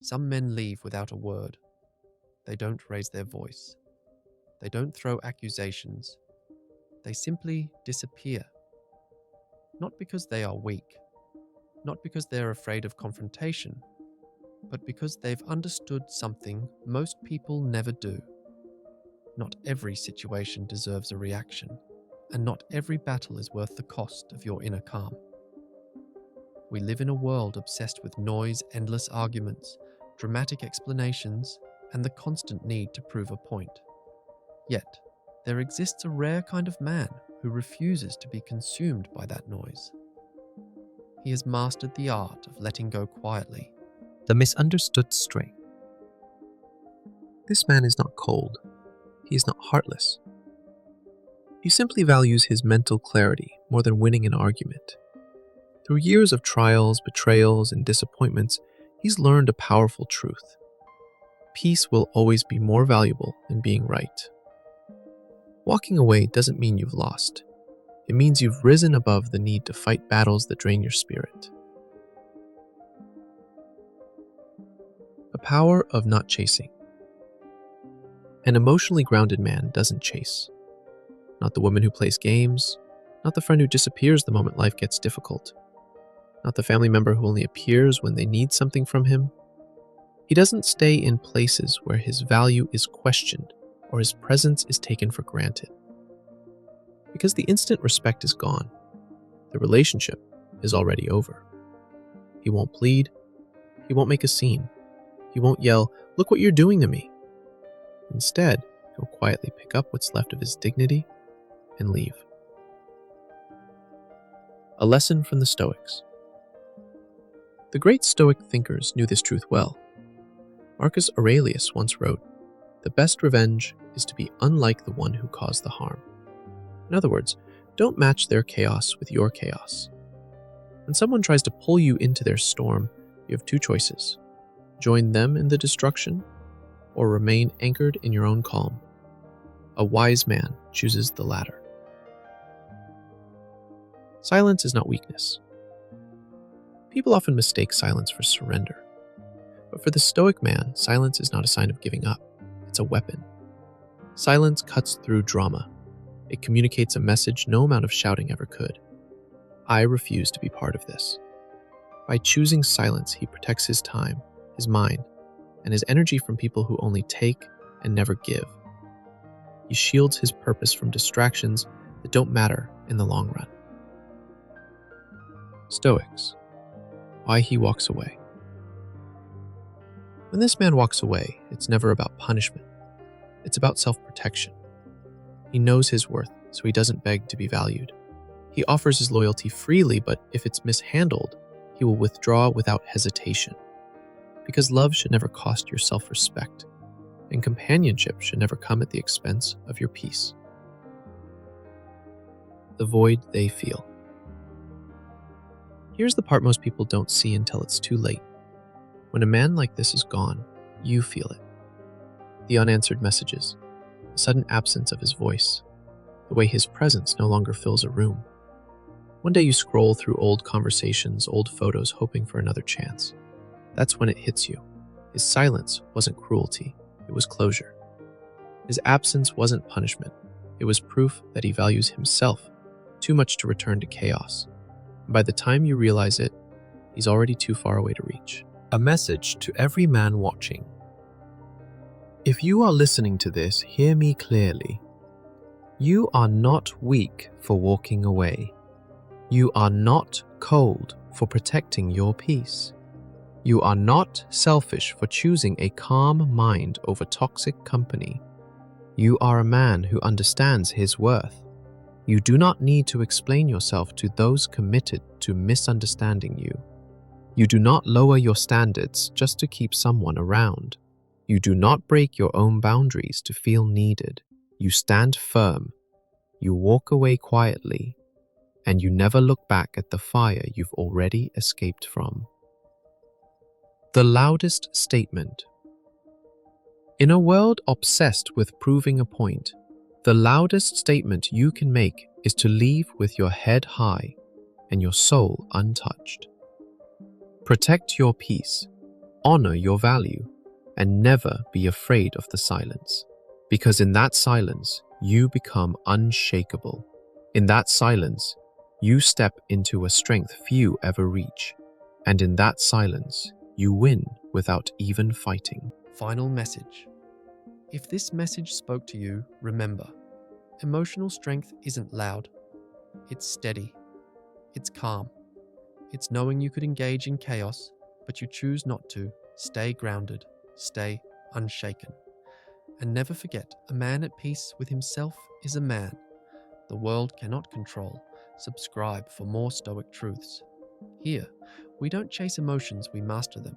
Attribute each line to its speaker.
Speaker 1: Some men leave without a word. They don't raise their voice. They don't throw accusations. They simply disappear. Not because they are weak, not because they're afraid of confrontation, but because they've understood something most people never do. Not every situation deserves a reaction, and not every battle is worth the cost of your inner calm. We live in a world obsessed with noise, endless arguments, dramatic explanations, and the constant need to prove a point. Yet, there exists a rare kind of man who refuses to be consumed by that noise. He has mastered the art of letting go quietly.
Speaker 2: The misunderstood string. This man is not cold. He is not heartless. He simply values his mental clarity more than winning an argument. Through years of trials, betrayals, and disappointments, he's learned a powerful truth. Peace will always be more valuable than being right. Walking away doesn't mean you've lost. It means you've risen above the need to fight battles that drain your spirit. The power of not chasing. An emotionally grounded man doesn't chase. Not the woman who plays games, not the friend who disappears the moment life gets difficult, not the family member who only appears when they need something from him. He doesn't stay in places where his value is questioned or his presence is taken for granted. Because the instant respect is gone, the relationship is already over. He won't plead. He won't make a scene. He won't yell, "Look what you're doing to me." Instead, he'll quietly pick up what's left of his dignity and leave. A lesson from the Stoics. The great Stoic thinkers knew this truth well. Marcus Aurelius once wrote, "The best revenge is to be unlike the one who caused the harm." In other words, don't match their chaos with your chaos. When someone tries to pull you into their storm, you have two choices: join them in the destruction, or remain anchored in your own calm. A wise man chooses the latter. Silence is not weakness. People often mistake silence for surrender. But for the Stoic man, silence is not a sign of giving up. It's a weapon. Silence cuts through drama. It communicates a message no amount of shouting ever could. I refuse to be part of this. By choosing silence, he protects his time, his mind, and his energy from people who only take and never give. He shields his purpose from distractions that don't matter in the long run. Stoics. Why he walks away. When this man walks away, it's never about punishment. It's about self-protection. He knows his worth, so he doesn't beg to be valued. He offers his loyalty freely, but if it's mishandled, he will withdraw without hesitation. Because love should never cost your self-respect, and companionship should never come at the expense of your peace. The void they feel. Here's the part most people don't see until it's too late. When a man like this is gone, you feel it. The unanswered messages, the sudden absence of his voice, the way his presence no longer fills a room. One day you scroll through old conversations, old photos, hoping for another chance. That's when it hits you. His silence wasn't cruelty, it was closure. His absence wasn't punishment, it was proof that he values himself too much to return to chaos. And by the time you realize it, he's already too far away to reach. A message to every man watching. If you are listening to this, hear me clearly. You are not weak for walking away. You are not cold for protecting your peace. You are not selfish for choosing a calm mind over toxic company. You are a man who understands his worth. You do not need to explain yourself to those committed to misunderstanding you. You do not lower your standards just to keep someone around. You do not break your own boundaries to feel needed. You stand firm. You walk away quietly. And you never look back at the fire you've already escaped from. The loudest statement. In a world obsessed with proving a point, the loudest statement you can make is to leave with your head high and your soul untouched. Protect your peace. Honor your value and never be afraid of the silence, because in that silence, you become unshakable. In that silence, you step into a strength few ever reach, and in that silence, you win without even fighting.
Speaker 1: Final message. If this message spoke to you, remember, emotional strength isn't loud. It's steady. It's calm. It's knowing you could engage in chaos, but you choose not to. Stay grounded. Stay unshaken. And never forget, a man at peace with himself is a man the world cannot control. Subscribe for more Stoic truths. Here, we don't chase emotions, we master them.